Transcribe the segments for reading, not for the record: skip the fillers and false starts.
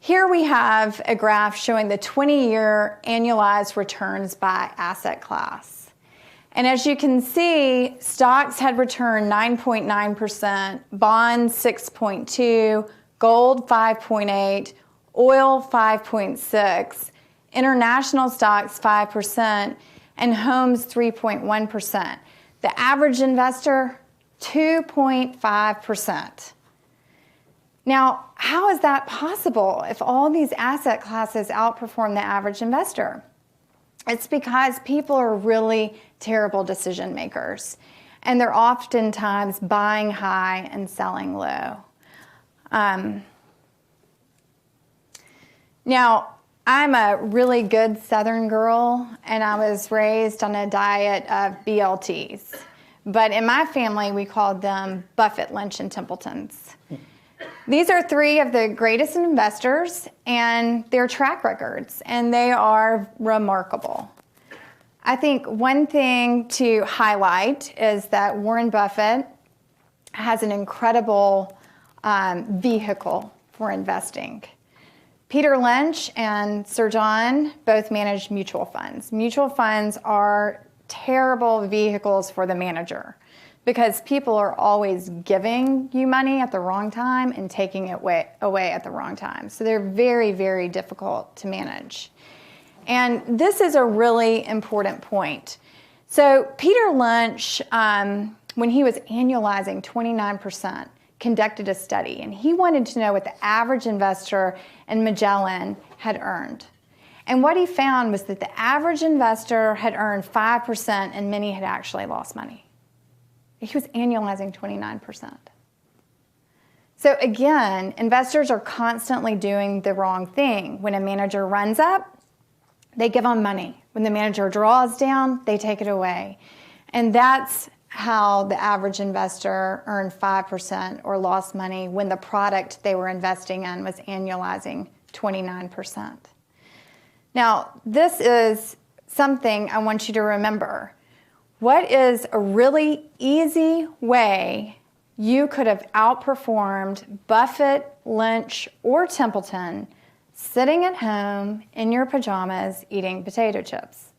Here we have a graph showing the 20-year annualized returns by asset class. And as you can see, stocks had returned 9.9%, bonds 6.2%, gold 5.8%, oil 5.6%, international stocks 5%, and homes 3.1%. The average investor, 2.5%. Now, how is that possible if all these asset classes outperform the average investor? It's because people are really terrible decision makers, and they're oftentimes buying high and selling low. Now, I'm a really good Southern girl, and I was raised on a diet of BLTs. But in my family, we called them Buffett, Lynch, and Templetons. These are three of the greatest investors and their track records, and they are remarkable. I think one thing to highlight is that Warren Buffett has an incredible vehicle for investing. Peter Lynch and Sir John both manage mutual funds. Mutual funds are terrible vehicles for the manager because people are always giving you money at the wrong time and taking it away at the wrong time. So they're very, very difficult to manage. And this is a really important point. So Peter Lynch, when he was annualizing 29%, conducted a study, and he wanted to know what the average investor in Magellan had earned. And what he found was that the average investor had earned 5%, and many had actually lost money. He was annualizing 29%. So again, investors are constantly doing the wrong thing. When a manager runs up, they give them money. When the manager draws down, they take it away. And that's how the average investor earned 5% or lost money when the product they were investing in was annualizing 29%. Now, this is something I want you to remember. What is a really easy way you could have outperformed Buffett, Lynch, or Templeton sitting at home in your pajamas eating potato chips?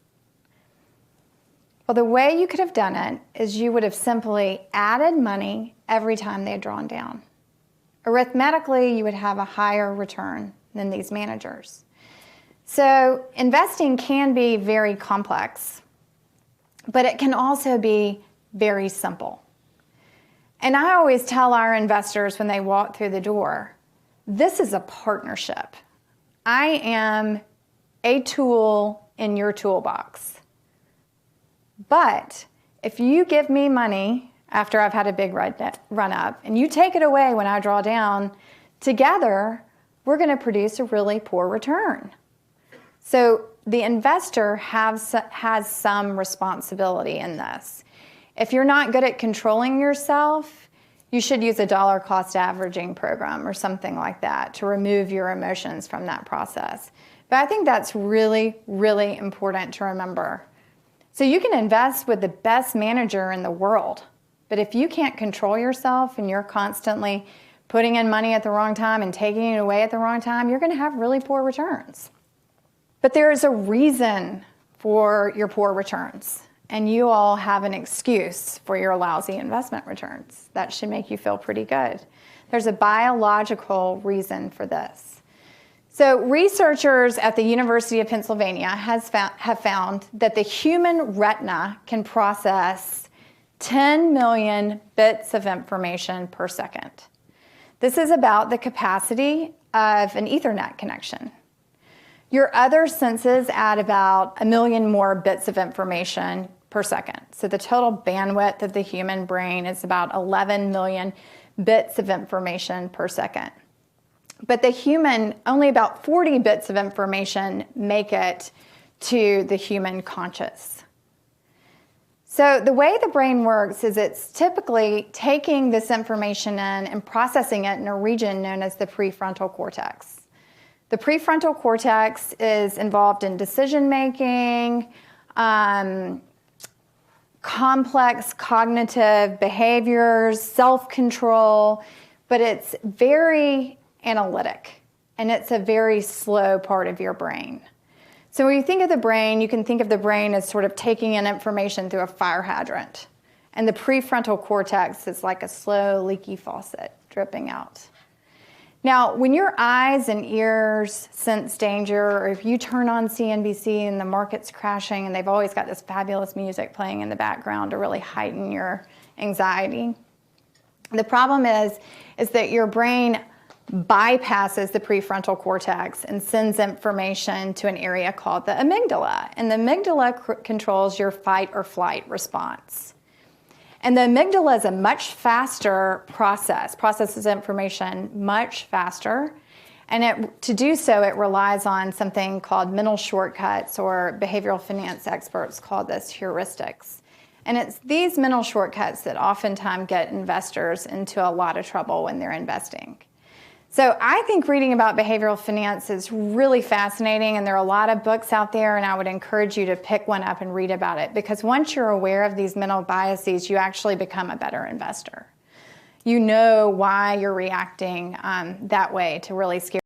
Well, the way you could have done it is you would have simply added money every time they had drawn down. Arithmetically, you would have a higher return than these managers. So investing can be very complex, but it can also be very simple. And I always tell our investors when they walk through the door, this is a partnership. I am a tool in your toolbox. But if you give me money after I've had a big run up and you take it away when I draw down, together we're going to produce a really poor return. So the investor has some responsibility in this. If you're not good at controlling yourself, you should use a dollar cost averaging program or something like that to remove your emotions from that process. But I think that's really, really important to remember. So you can invest with the best manager in the world, but if you can't control yourself and you're constantly putting in money at the wrong time and taking it away at the wrong time, you're going to have really poor returns. But there is a reason for your poor returns, and you all have an excuse for your lousy investment returns. That should make you feel pretty good. There's a biological reason for this. So researchers at the University of Pennsylvania have found that the human retina can process 10 million bits of information per second. This is about the capacity of an Ethernet connection. Your other senses add about 1 million more bits of information per second. So the total bandwidth of the human brain is about 11 million bits of information per second. But the human, only about 40 bits of information make it to the human conscious. So the way the brain works is it's typically taking this information in and processing it in a region known as the prefrontal cortex. The prefrontal cortex is involved in decision making, complex cognitive behaviors, self-control, but it's very analytic. and it's a very slow part of your brain. So when you think of the brain, you can think of the brain as sort of taking in information through a fire hydrant. And the prefrontal cortex is like a slow, leaky faucet dripping out. Now, when your eyes and ears sense danger, or if you turn on CNBC and the market's crashing and they've always got this fabulous music playing in the background to really heighten your anxiety, the problem is that your brain bypasses the prefrontal cortex and sends information to an area called the amygdala. And the amygdala controls your fight or flight response. And the amygdala is a much faster processes information much faster. And to do so, it relies on something called mental shortcuts, or behavioral finance experts call this heuristics. And it's these mental shortcuts that oftentimes get investors into a lot of trouble when they're investing. So I think reading about behavioral finance is really fascinating, and there are a lot of books out there, and I would encourage you to pick one up and read about it, because once you're aware of these mental biases, you actually become a better investor. You know why you're reacting that way to really scary